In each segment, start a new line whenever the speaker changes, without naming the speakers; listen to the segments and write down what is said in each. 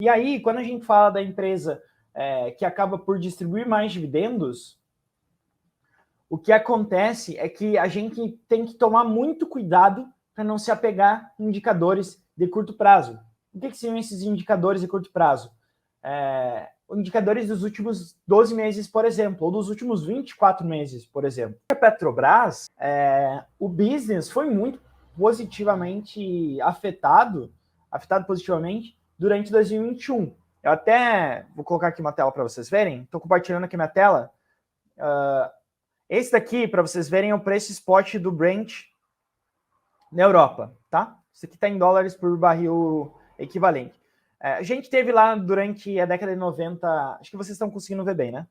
E aí, quando a gente fala da empresa que acaba por distribuir mais dividendos, o que acontece é que a gente tem que tomar muito cuidado para não se apegar em indicadores de curto prazo. O que são esses indicadores de curto prazo? Indicadores dos últimos 12 meses, por exemplo, ou dos últimos 24 meses, por exemplo. A Petrobras, o business foi muito positivamente afetado positivamente durante 2021. Eu até vou colocar aqui uma tela para vocês verem. Estou compartilhando aqui minha tela. Esse daqui, para vocês verem, é o preço spot do Brent na Europa, tá? Isso aqui está em dólares por barril equivalente. A gente teve lá durante a década de 90, acho que vocês estão conseguindo ver bem, né?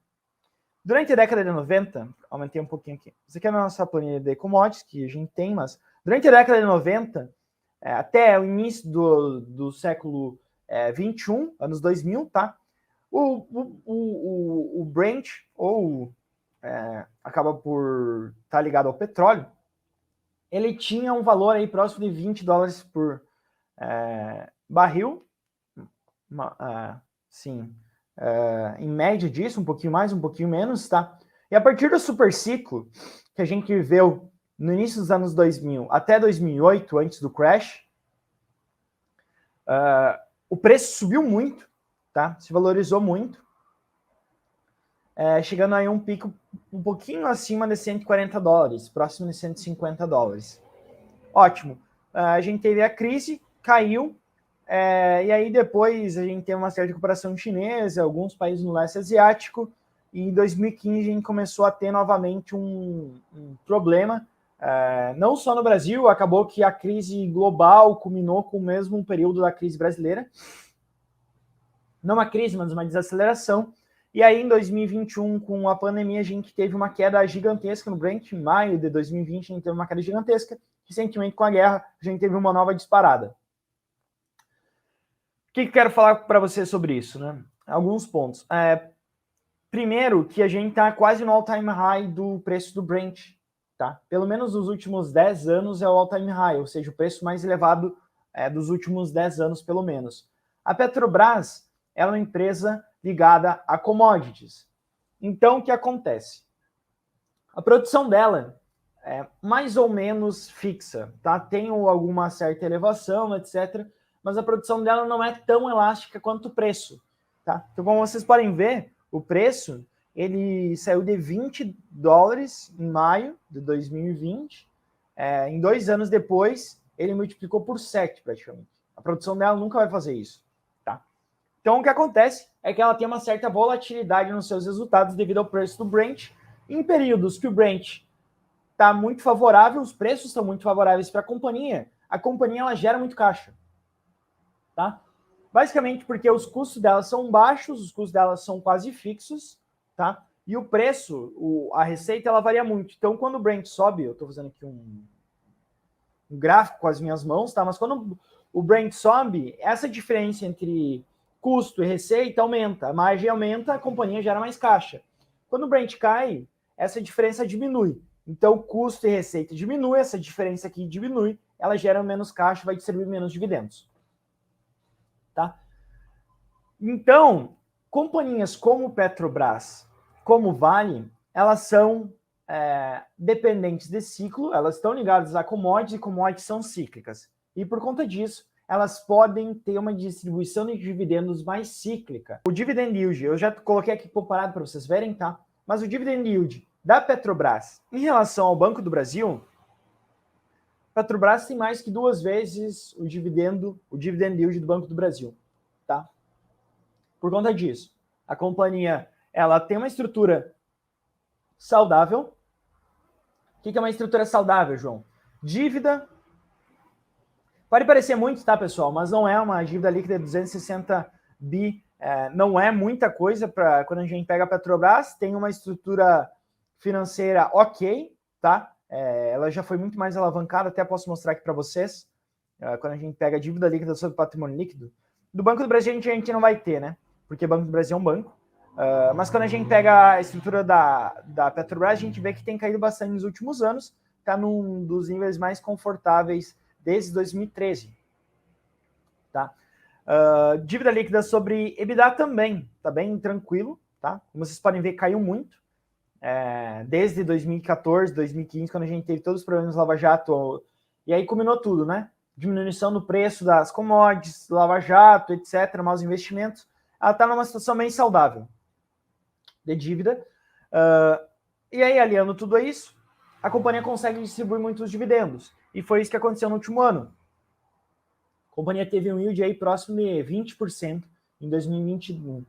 Durante a década de 90, aumentei um pouquinho aqui. Isso aqui é a nossa planilha de commodities que a gente tem, mas durante a década de 90, até o início do século 21, anos 2000, tá? O Brent, ou acaba por estar ligado ao petróleo, ele tinha um valor aí próximo de 20 dólares por barril, sim, em média disso, um pouquinho mais, um pouquinho menos, tá? E a partir do super ciclo que a gente viveu no início dos anos 2000 até 2008, antes do crash, o preço subiu muito, tá? Se valorizou muito, chegando aí um pico um pouquinho acima de 140 dólares, próximo de 150 dólares. Ótimo. A gente teve a crise, caiu, e aí depois a gente teve uma certa recuperação chinesa, alguns países no leste asiático, e em 2015 a gente começou a ter novamente um problema, não só no Brasil, acabou que a crise global culminou com o mesmo período da crise brasileira. Não uma crise, mas uma desaceleração. E aí, em 2021, com a pandemia, a gente teve uma queda gigantesca no Brent. Em maio de 2020, a gente teve uma queda gigantesca. Recentemente, com a guerra, a gente teve uma nova disparada. O que eu quero falar para você sobre isso, né? Alguns pontos. Primeiro, que a gente está quase no all-time high do preço do Brent. Tá? Pelo menos nos últimos 10 anos é o all-time high, ou seja, o preço mais elevado dos últimos 10 anos, pelo menos. A Petrobras é uma empresa ligada a commodities. Então, o que acontece? A produção dela é mais ou menos fixa, tá? Tem alguma certa elevação, etc., mas a produção dela não é tão elástica quanto o preço, tá? Então, como vocês podem ver, o preço, ele saiu de 20 dólares em maio de 2020, em 2 anos depois, ele multiplicou por 7 praticamente. A produção dela nunca vai fazer isso. Então, o que acontece é que ela tem uma certa volatilidade nos seus resultados devido ao preço do Brent. Em períodos que o Brent está muito favorável, os preços estão muito favoráveis para a companhia ela gera muito caixa. Tá? Basicamente porque os custos dela são baixos, os custos dela são quase fixos, tá? E o preço, a receita, ela varia muito. Então, quando o Brent sobe, eu estou fazendo aqui um gráfico com as minhas mãos, tá? Mas quando o Brent sobe, essa diferença entre custo e receita aumenta, a margem aumenta, a companhia gera mais caixa. Quando o Brent cai, essa diferença diminui. Então, custo e receita diminui, essa diferença aqui diminui, ela gera menos caixa, vai distribuir menos dividendos. Tá? Então, companhias como Petrobras, como Vale, elas são dependentes de ciclo, elas estão ligadas a commodities e commodities são cíclicas. E por conta disso, elas podem ter uma distribuição de dividendos mais cíclica. O dividend yield, eu já coloquei aqui comparado para vocês verem, tá? Mas o dividend yield da Petrobras em relação ao Banco do Brasil, a Petrobras tem mais que 2 vezes o dividend yield do Banco do Brasil, tá? Por conta disso, a companhia ela tem uma estrutura saudável. O que é uma estrutura saudável, João? Dívida. Pode parecer muito, tá, pessoal? Mas não é uma dívida líquida de 260 bi. Não é muita coisa para quando a gente pega a Petrobras. Tem uma estrutura financeira ok, tá? Ela já foi muito mais alavancada. Até posso mostrar aqui para vocês. Quando a gente pega a dívida líquida sobre patrimônio líquido. Do Banco do Brasil a gente não vai ter, né? Porque o Banco do Brasil é um banco. Mas quando a gente pega a estrutura da Petrobras, a gente vê que tem caído bastante nos últimos anos. Está num dos níveis mais confortáveis desde 2013. Tá? Dívida líquida sobre EBITDA também, tá bem tranquilo, tá? Como vocês podem ver, caiu muito. Desde 2014, 2015, quando a gente teve todos os problemas do Lava Jato, e aí culminou tudo, né? Diminuição do preço das commodities, Lava Jato, etc., maus investimentos. Ela está numa situação bem saudável de dívida. E aí, aliando tudo a isso, a companhia consegue distribuir muitos dividendos. E foi isso que aconteceu no último ano. A companhia teve um yield aí próximo de 20% em 2021.